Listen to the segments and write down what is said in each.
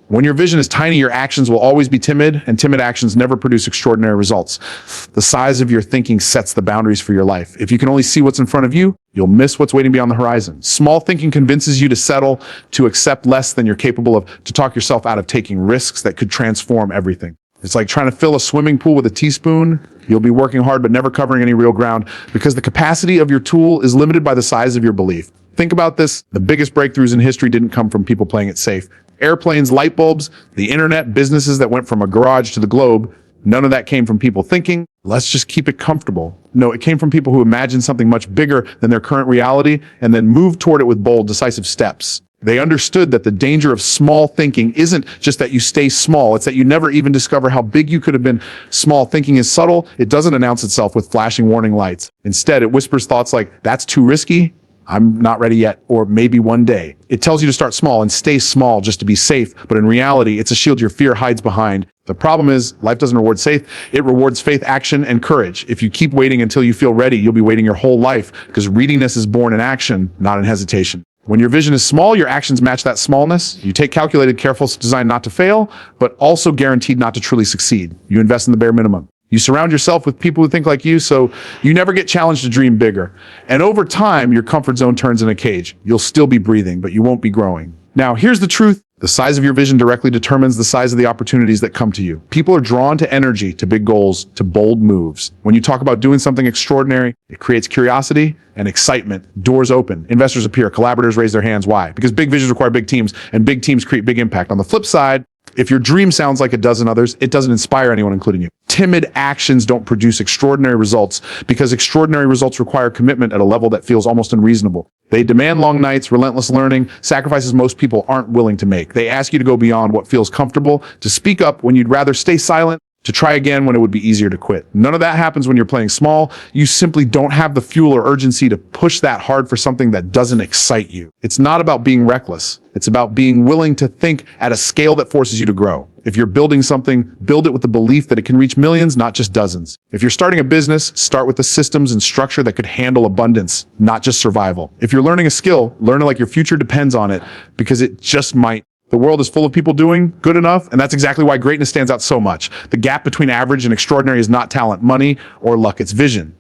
When your vision is tiny, your actions will always be timid, and timid actions never produce extraordinary results. The size of your thinking sets the boundaries for your life. If you can only see what's in front of you, you'll miss what's waiting beyond the horizon. Small thinking convinces you to settle, to accept less than you're capable of, to talk yourself out of taking risks that could transform everything. It's like trying to fill a swimming pool with a teaspoon. You'll be working hard, but never covering any real ground because the capacity of your tool is limited by the size of your belief. Think about this. The biggest breakthroughs in history didn't come from people playing it safe. Airplanes, light bulbs, the internet, businesses that went from a garage to the globe. None of that came from people thinking, let's just keep it comfortable. No, it came from people who imagined something much bigger than their current reality and then moved toward it with bold, decisive steps. They understood that the danger of small thinking isn't just that you stay small, it's that you never even discover how big you could have been. Small thinking is subtle. It doesn't announce itself with flashing warning lights. Instead, it whispers thoughts like, that's too risky, I'm not ready yet, or maybe one day. It tells you to start small and stay small just to be safe, but in reality, it's a shield your fear hides behind. The problem is, life doesn't reward safe, it rewards faith, action, and courage. If you keep waiting until you feel ready, you'll be waiting your whole life, because readiness is born in action, not in hesitation. When your vision is small, your actions match that smallness. You take calculated, careful, designed not to fail, but also guaranteed not to truly succeed. You invest in the bare minimum. You surround yourself with people who think like you, so you never get challenged to dream bigger. And over time, your comfort zone turns in a cage. You'll still be breathing, but you won't be growing. Now, here's the truth. The size of your vision directly determines the size of the opportunities that come to you. People are drawn to energy, to big goals, to bold moves. When you talk about doing something extraordinary, it creates curiosity and excitement. Doors open, investors appear, collaborators raise their hands. Why? Because big visions require big teams, and big teams create big impact. On the flip side, if your dream sounds like a dozen others, it doesn't inspire anyone, including you. Timid actions don't produce extraordinary results because extraordinary results require commitment at a level that feels almost unreasonable. They demand long nights, relentless learning, sacrifices most people aren't willing to make. They ask you to go beyond what feels comfortable, to speak up when you'd rather stay silent, to try again when it would be easier to quit. None of that happens when you're playing small. You simply don't have the fuel or urgency to push that hard for something that doesn't excite you. It's not about being reckless. It's about being willing to think at a scale that forces you to grow. If you're building something, build it with the belief that it can reach millions, not just dozens. If you're starting a business, start with the systems and structure that could handle abundance, not just survival. If you're learning a skill, learn it like your future depends on it, because it just might. The world is full of people doing good enough, and that's exactly why greatness stands out so much. The gap between average and extraordinary is not talent, money, or luck, it's vision.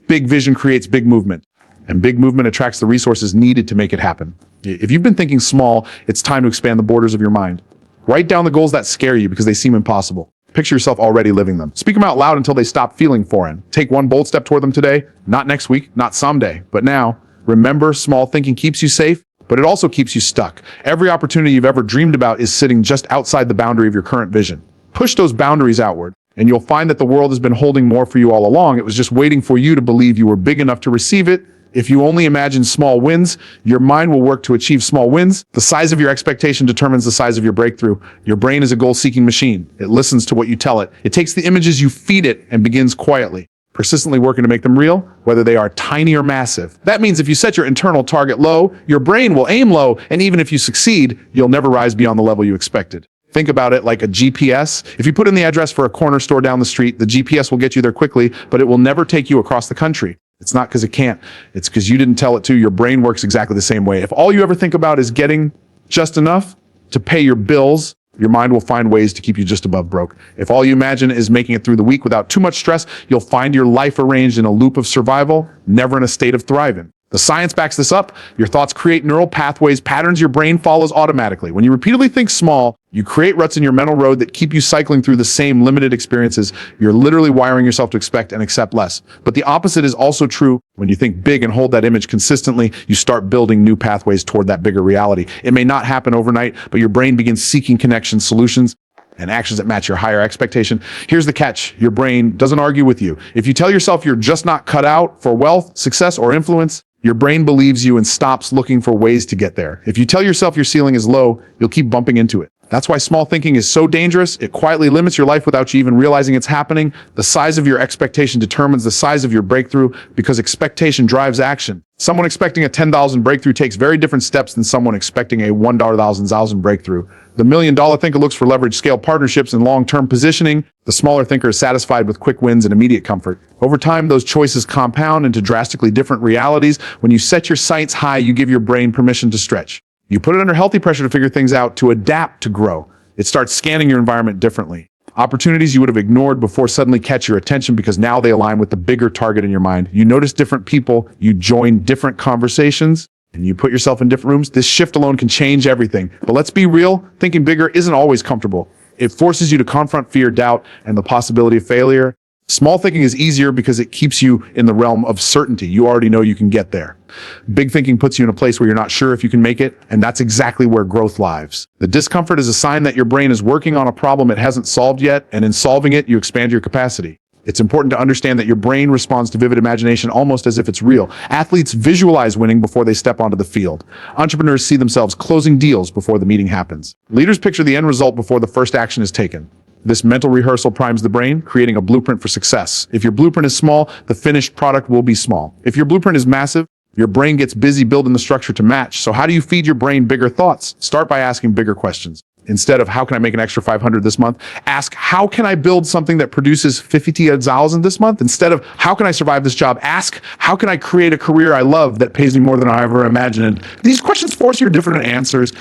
Big vision creates big movement, and big movement attracts the resources needed to make it happen. If you've been thinking small, it's time to expand the borders of your mind. Write down the goals that scare you because they seem impossible. Picture yourself already living them. Speak them out loud until they stop feeling foreign. Take one bold step toward them today, not next week, not someday, but now. Remember, small thinking keeps you safe, but it also keeps you stuck. Every opportunity you've ever dreamed about is sitting just outside the boundary of your current vision. Push those boundaries outward, and you'll find that the world has been holding more for you all along. It was just waiting for you to believe you were big enough to receive it. If you only imagine small wins, your mind will work to achieve small wins. The size of your expectation determines the size of your breakthrough. Your brain is a goal-seeking machine. It listens to what you tell it. It takes the images you feed it and begins quietly, persistently working to make them real, whether they are tiny or massive. That means if you set your internal target low, your brain will aim low, and even if you succeed, you'll never rise beyond the level you expected. Think about it like a GPS. If you put in the address for a corner store down the street, the GPS will get you there quickly, but it will never take you across the country. It's not because it can't. It's because you didn't tell it to. Your brain works exactly the same way. If all you ever think about is getting just enough to pay your bills, your mind will find ways to keep you just above broke. If all you imagine is making it through the week without too much stress, you'll find your life arranged in a loop of survival, never in a state of thriving. The science backs this up. Your thoughts create neural pathways, patterns your brain follows automatically. When you repeatedly think small, you create ruts in your mental road that keep you cycling through the same limited experiences. You're literally wiring yourself to expect and accept less. But the opposite is also true. When you think big and hold that image consistently, you start building new pathways toward that bigger reality. It may not happen overnight, but your brain begins seeking connections, solutions, and actions that match your higher expectation. Here's the catch. Your brain doesn't argue with you. If you tell yourself you're just not cut out for wealth, success, or influence, your brain believes you and stops looking for ways to get there. If you tell yourself your ceiling is low, you'll keep bumping into it. That's why small thinking is so dangerous. It quietly limits your life without you even realizing it's happening. The size of your expectation determines the size of your breakthrough because expectation drives action. Someone expecting a 10,000 breakthrough takes very different steps than someone expecting a $1,000 breakthrough. The $1 million thinker looks for leverage, scale partnerships, and long-term positioning. The smaller thinker is satisfied with quick wins and immediate comfort. Over time, those choices compound into drastically different realities. When you set your sights high, you give your brain permission to stretch. You put it under healthy pressure to figure things out, to adapt, to grow. It starts scanning your environment differently. Opportunities you would have ignored before suddenly catch your attention because now they align with the bigger target in your mind. You notice different people, you join different conversations, and you put yourself in different rooms. This shift alone can change everything. But let's be real, thinking bigger isn't always comfortable. It forces you to confront fear, doubt, and the possibility of failure. Small thinking is easier because it keeps you in the realm of certainty. You already know you can get there. Big thinking puts you in a place where you're not sure if you can make it, and that's exactly where growth lies. The discomfort is a sign that your brain is working on a problem it hasn't solved yet, and in solving it, you expand your capacity. It's important to understand that your brain responds to vivid imagination almost as if it's real. Athletes visualize winning before they step onto the field. Entrepreneurs see themselves closing deals before the meeting happens. Leaders picture the end result before the first action is taken. This mental rehearsal primes the brain, creating a blueprint for success. If your blueprint is small, the finished product will be small. If your blueprint is massive, your brain gets busy building the structure to match. So how do you feed your brain bigger thoughts? Start by asking bigger questions. Instead of how can I make an extra 500 this month, ask how can I build something that produces 50,000 this month? Instead of how can I survive this job, ask how can I create a career I love that pays me more than I ever imagined? These questions force your different answers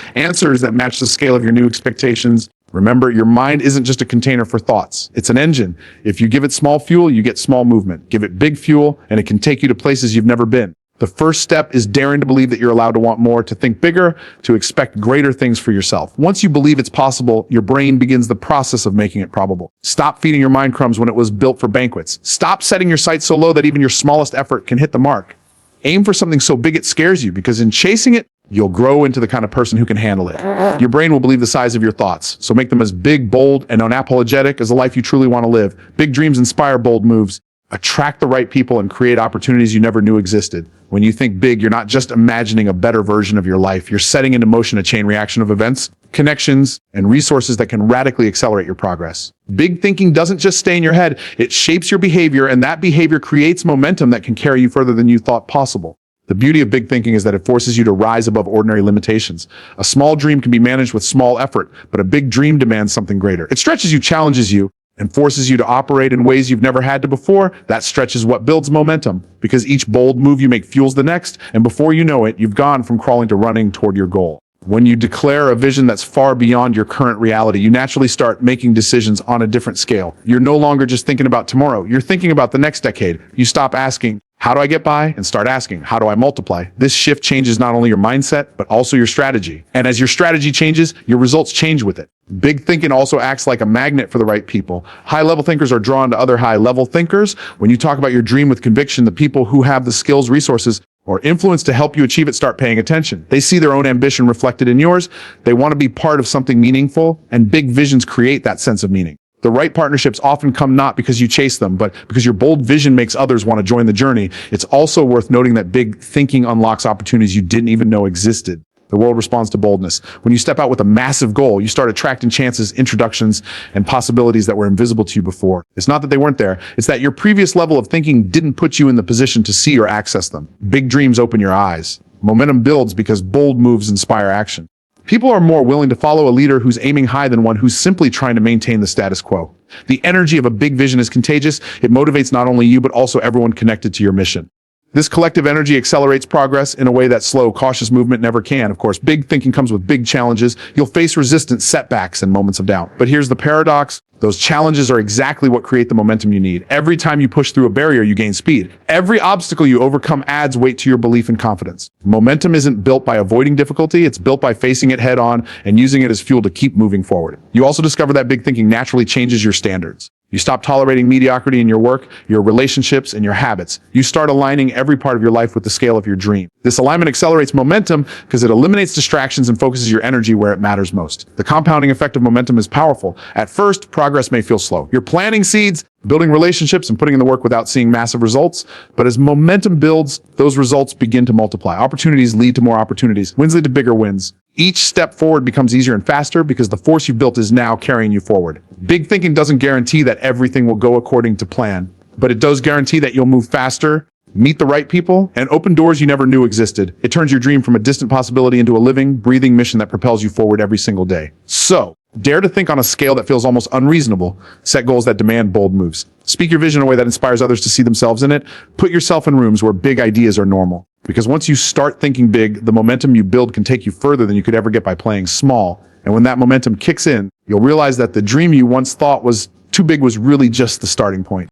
that match the scale of your new expectations. Remember, your mind isn't just a container for thoughts. It's an engine. If you give it small fuel, you get small movement. Give it big fuel, and it can take you to places you've never been. The first step is daring to believe that you're allowed to want more, to think bigger, to expect greater things for yourself. Once you believe it's possible, your brain begins the process of making it probable. Stop feeding your mind crumbs when it was built for banquets. Stop setting your sights so low that even your smallest effort can hit the mark. Aim for something so big it scares you, because in chasing it, you'll grow into the kind of person who can handle it. Your brain will believe the size of your thoughts, so make them as big, bold, and unapologetic as the life you truly want to live. Big dreams inspire bold moves. Attract the right people and create opportunities you never knew existed. When you think big, you're not just imagining a better version of your life. You're setting into motion a chain reaction of events, connections, and resources that can radically accelerate your progress. Big thinking doesn't just stay in your head. It shapes your behavior, and that behavior creates momentum that can carry you further than you thought possible. The beauty of big thinking is that it forces you to rise above ordinary limitations. A small dream can be managed with small effort, but a big dream demands something greater. It stretches you, challenges you, and forces you to operate in ways you've never had to before. That stretch is what builds momentum, because each bold move you make fuels the next, and before you know it, you've gone from crawling to running toward your goal. When you declare a vision that's far beyond your current reality, you naturally start making decisions on a different scale. You're no longer just thinking about tomorrow. You're thinking about the next decade. You stop asking, how do I get by? And start asking, how do I multiply? This shift changes not only your mindset, but also your strategy. And as your strategy changes, your results change with it. Big thinking also acts like a magnet for the right people. High-level thinkers are drawn to other high-level thinkers. When you talk about your dream with conviction, the people who have the skills, resources, or influence to help you achieve it start paying attention. They see their own ambition reflected in yours. They want to be part of something meaningful, and big visions create that sense of meaning. The right partnerships often come not because you chase them, but because your bold vision makes others want to join the journey. It's also worth noting that big thinking unlocks opportunities you didn't even know existed. The world responds to boldness. When you step out with a massive goal, you start attracting chances, introductions, and possibilities that were invisible to you before. It's not that they weren't there. It's that your previous level of thinking didn't put you in the position to see or access them. Big dreams open your eyes. Momentum builds because bold moves inspire action. People are more willing to follow a leader who's aiming high than one who's simply trying to maintain the status quo. The energy of a big vision is contagious. It motivates not only you, but also everyone connected to your mission. This collective energy accelerates progress in a way that slow, cautious movement never can. Of course, big thinking comes with big challenges. You'll face resistance, setbacks, and moments of doubt. But here's the paradox. Those challenges are exactly what create the momentum you need. Every time you push through a barrier, you gain speed. Every obstacle you overcome adds weight to your belief and confidence. Momentum isn't built by avoiding difficulty. It's built by facing it head on and using it as fuel to keep moving forward. You also discover that big thinking naturally changes your standards. You stop tolerating mediocrity in your work, your relationships, and your habits. You start aligning every part of your life with the scale of your dream. This alignment accelerates momentum because it eliminates distractions and focuses your energy where it matters most. The compounding effect of momentum is powerful. At first, progress may feel slow. You're planting seeds, building relationships, and putting in the work without seeing massive results. But as momentum builds, those results begin to multiply. Opportunities lead to more opportunities. Wins lead to bigger wins. Each step forward becomes easier and faster because the force you've built is now carrying you forward. Big thinking doesn't guarantee that everything will go according to plan, but it does guarantee that you'll move faster, meet the right people, and open doors you never knew existed. It turns your dream from a distant possibility into a living, breathing mission that propels you forward every single day. So, dare to think on a scale that feels almost unreasonable. Set goals that demand bold moves. Speak your vision in a way that inspires others to see themselves in it. Put yourself in rooms where big ideas are normal. Because once you start thinking big, the momentum you build can take you further than you could ever get by playing small. And when that momentum kicks in, You'll realize that the dream you once thought was too big was really just the starting point.